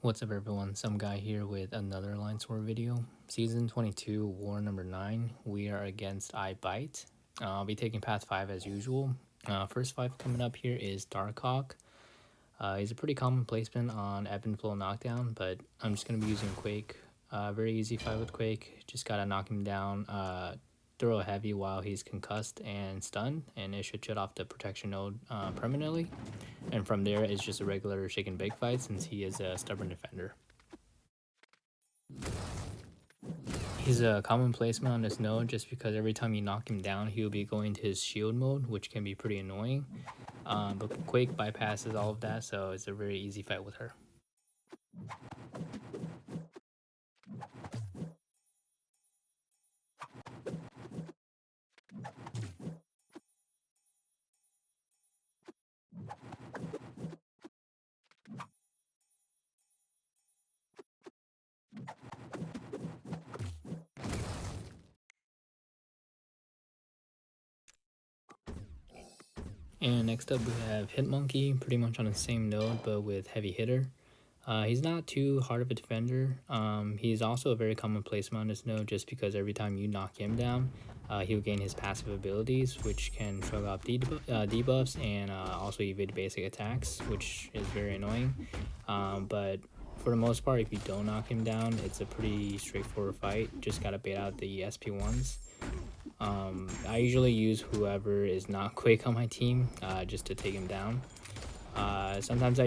What's up everyone, some guy here with another Line Sword video. Season 22, War number 9, we are against I Bite. I'll be taking path 5 as usual. First 5 coming up here is Darkhawk. He's a pretty common placement on Ebb and Flow Knockdown, but I'm just going to be using Quake. Very easy fight with Quake, just gotta knock him down, throw a heavy while he's concussed and stunned, and it should shut off the protection node permanently. And from there, it's just a regular shake and bake fight since he is a stubborn defender. He's a common placement on this node just because every time you knock him down, he'll be going to his shield mode, which can be pretty annoying. But Quake bypasses all of that, so it's a very easy fight with her. And next up we have Hitmonkey, pretty much on the same node but with heavy hitter. He's not too hard of a defender. He's also a very common placement on this node just because every time you knock him down, he'll gain his passive abilities, which can shrug off debuffs and also evade basic attacks, which is very annoying. But for the most part, if you don't knock him down, it's a pretty straightforward fight. Just gotta bait out the SP1s. I usually use whoever is not Quake on my team just to take him down. Sometimes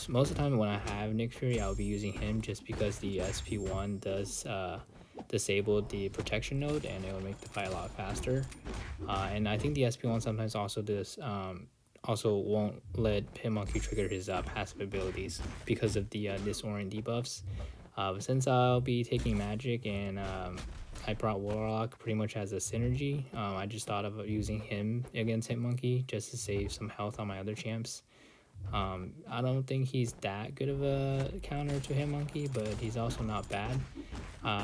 most of the time when I have Nick Fury, I'll be using him just because the SP1 does disable the protection node and it will make the fight a lot faster. And I think the SP1 sometimes also does also won't let Hitmonkey trigger his passive abilities because of the disorient debuffs. But since I'll be taking Magik and I brought Warlock pretty much as a synergy, I just thought of using him against Hitmonkey just to save some health on my other champs. I don't think he's that good of a counter to Hitmonkey, but he's also not bad.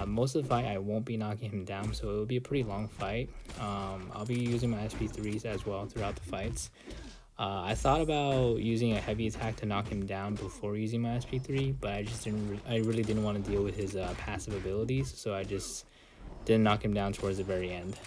Most of the fight I won't be knocking him down, so it will be a pretty long fight. I'll be using my SP3s as well throughout the fights. I thought about using a heavy attack to knock him down before using my SP3, but I really didn't want to deal with his passive abilities, so I just didn't knock him down towards the very end.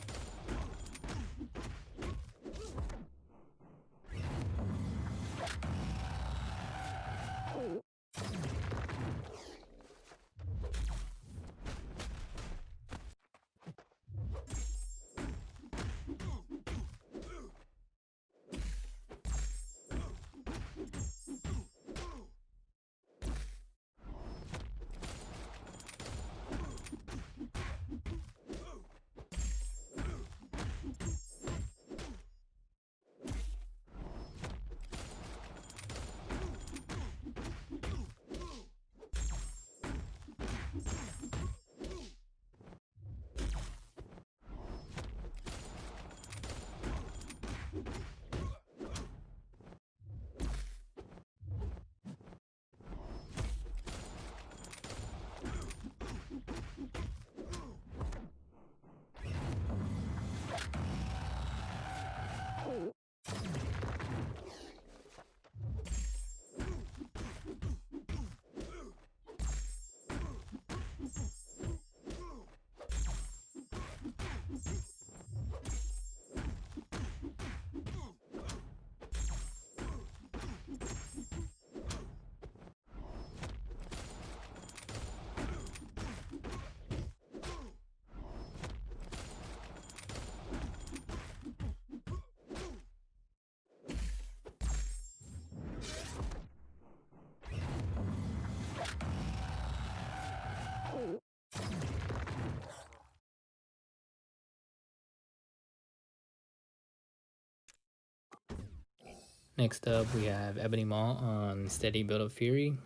Next up, we have Ebony Maw on Steady Build Up Fury.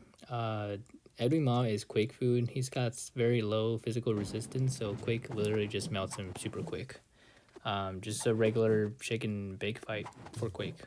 Ebony Maw is Quake food. He's got very low physical resistance, so Quake literally just melts him super quick. Just a regular shake and bake fight for Quake.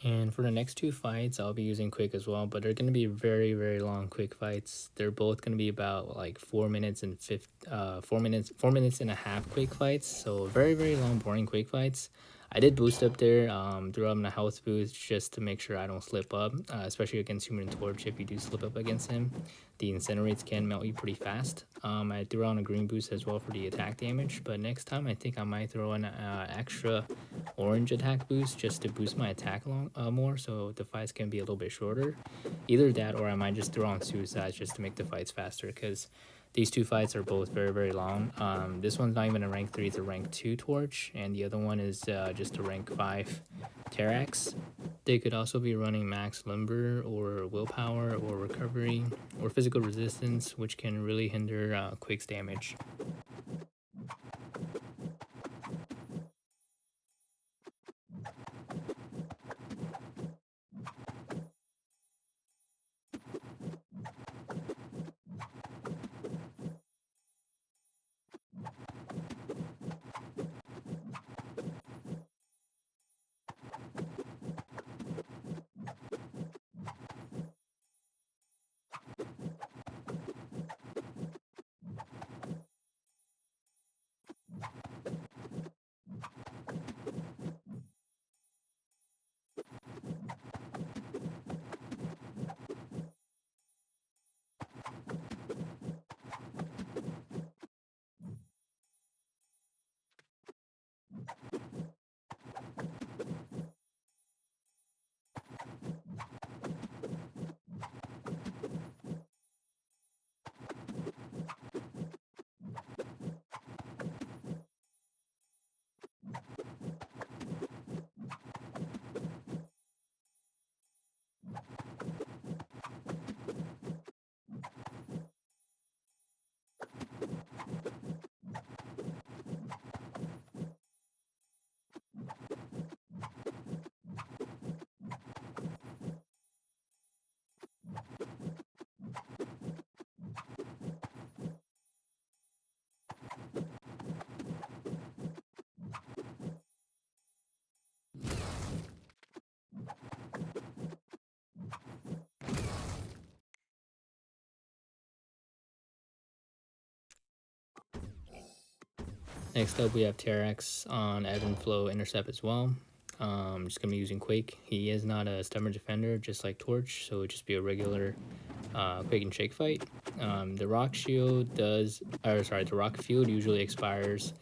And for the next two fights, I'll be using quick as well, but they're going to be very, very long quick fights. They're both going to be about like 4 minutes and 4 minutes and a half quick fights. So very, very long, boring quick fights. I did boost up there, threw up a health boost just to make sure I don't slip up, especially against Human Torch. If you do slip up against him, the incinerates can melt you pretty fast. I threw on a green boost as well for the attack damage, but next time I think I might throw in extra orange attack boost just to boost my attack more, so the fights can be a little bit shorter. Either that, or I might just throw on suicides just to make the fights faster, because these two fights are both very, very long. This one's not even a rank 3, it's a rank 2 torch, and the other one is just a rank 5 Terrax. They could also be running max limber or willpower or recovery or physical resistance, which can really hinder Quick's damage. Next up, we have Terrax on ebb and flow intercept as well. Just gonna be using Quake. He is not a stubborn defender, just like Torch, so it'd just be a regular Quake and Shake fight. The rock shield does, or sorry, the rock field usually expires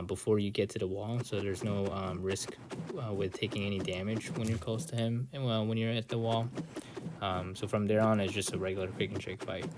before you get to the wall, so there's no risk with taking any damage when you're close to him, and when you're at the wall. So from there on, it's just a regular Quake and Shake fight.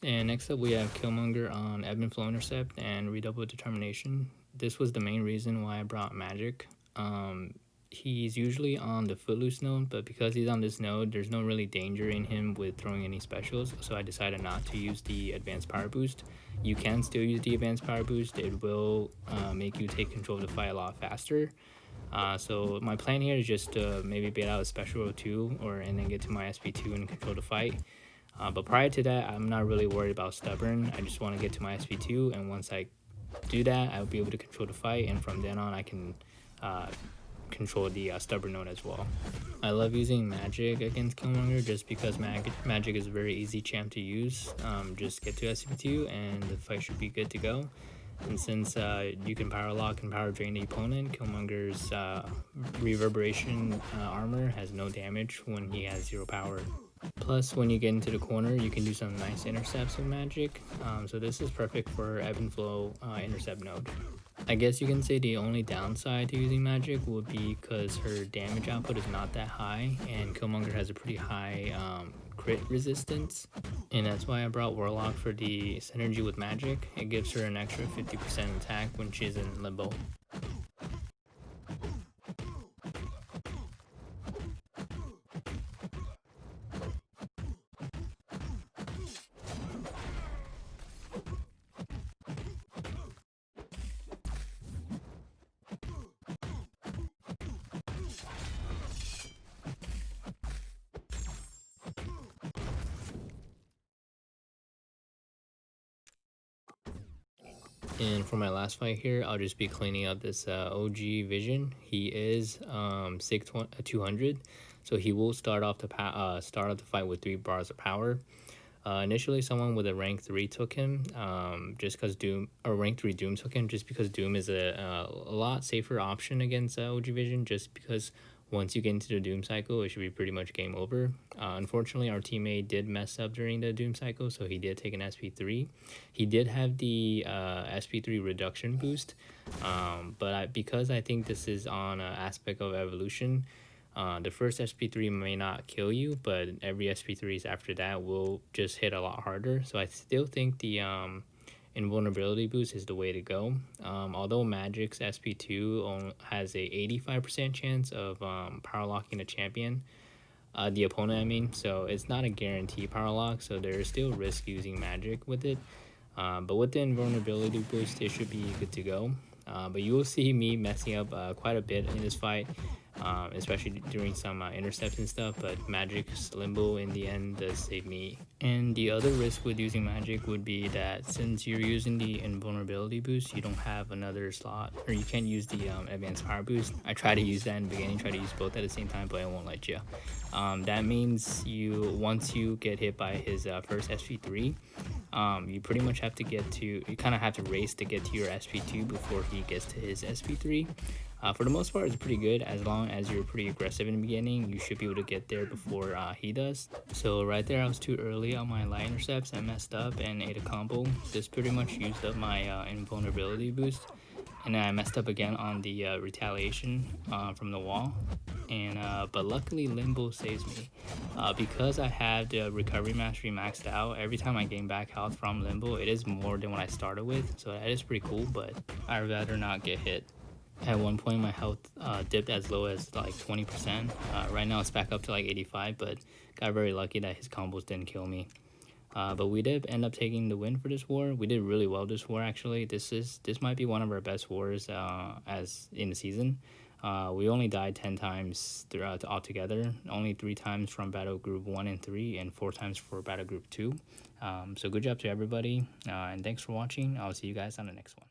And next up, we have Killmonger on Ebb and Flow Intercept and Redouble Determination. This was the main reason why I brought Magik. He's usually on the Footloose node, but because he's on this node, there's no really danger in him with throwing any specials, so I decided not to use the Advanced Power Boost. You can still use the Advanced Power Boost. It will make you take control of the fight a lot faster. So my plan here is just to maybe bait out a special or two, and then get to my SP2 and control the fight. But prior to that, I'm not really worried about stubborn. I just want to get to my SP2, and once I do that, I'll be able to control the fight, and from then on I can control the stubborn node as well. I love using Magik against Killmonger just because Magik is a very easy champ to use. Just get to SP2 and the fight should be good to go. And since you can power lock and power drain the opponent, Killmonger's reverberation armor has no damage when he has 0 power. Plus, when you get into the corner, you can do some nice intercepts with Magik. So this is perfect for Ebb and Flow intercept node. I guess you can say the only downside to using Magik would be because her damage output is not that high, and Killmonger has a pretty high crit resistance, and that's why I brought Warlock for the synergy with Magik. It gives her an extra 50% attack when she's in Limbo. And for my last fight here, I'll just be cleaning up this OG Vision. He is 200, so he will start off the fight with 3 bars of power. Initially, someone with a rank 3 took him, just because rank 3 Doom took him, just because Doom is a lot safer option against OG Vision, just because once you get into the Doom cycle, it should be pretty much game over. Unfortunately, our teammate did mess up during the Doom cycle, so he did take an SP3. He did have the SP3 reduction boost, but because I think this is on an aspect of evolution, the first SP3 may not kill you, but every SP3s after that will just hit a lot harder. So I still think the invulnerability boost is the way to go. Although Magik's SP2 has a 85% chance of power locking a champion, the opponent I mean, so it's not a guarantee power lock, so there is still risk using Magik with it. But with the invulnerability boost, it should be good to go. But you will see me messing up quite a bit in this fight, especially during some intercepts and stuff, but Magik's Limbo in the end does save me. And the other risk with using Magik would be that since you're using the invulnerability boost, you don't have another slot, or you can't use the advanced power boost. I try to use that in the beginning, try to use both at the same time, but it won't let you. That means once you get hit by his first SP3, you pretty much have to you kind of have to race to get to your SP2 before he gets to his SP3. For the most part, it's pretty good. As long as you're pretty aggressive in the beginning, you should be able to get there before he does. So right there, I was too early on my light intercepts and messed up and ate a combo. This pretty much used up my invulnerability boost. And then I messed up again on the retaliation from the wall. But luckily Limbo saves me. Because I have the recovery mastery maxed out, every time I gain back health from Limbo, it is more than what I started with. So that is pretty cool, but I'd rather not get hit. At one point, my health dipped as low as like 20%. Right now, it's back up to like 85, but got very lucky that his combos didn't kill me. But we did end up taking the win for this war. We did really well this war, actually. This might be one of our best wars as in the season. We only died 10 times throughout altogether. Only 3 times from Battle Group 1 and 3, and 4 times for Battle Group 2. So good job to everybody, and thanks for watching. I'll see you guys on the next one.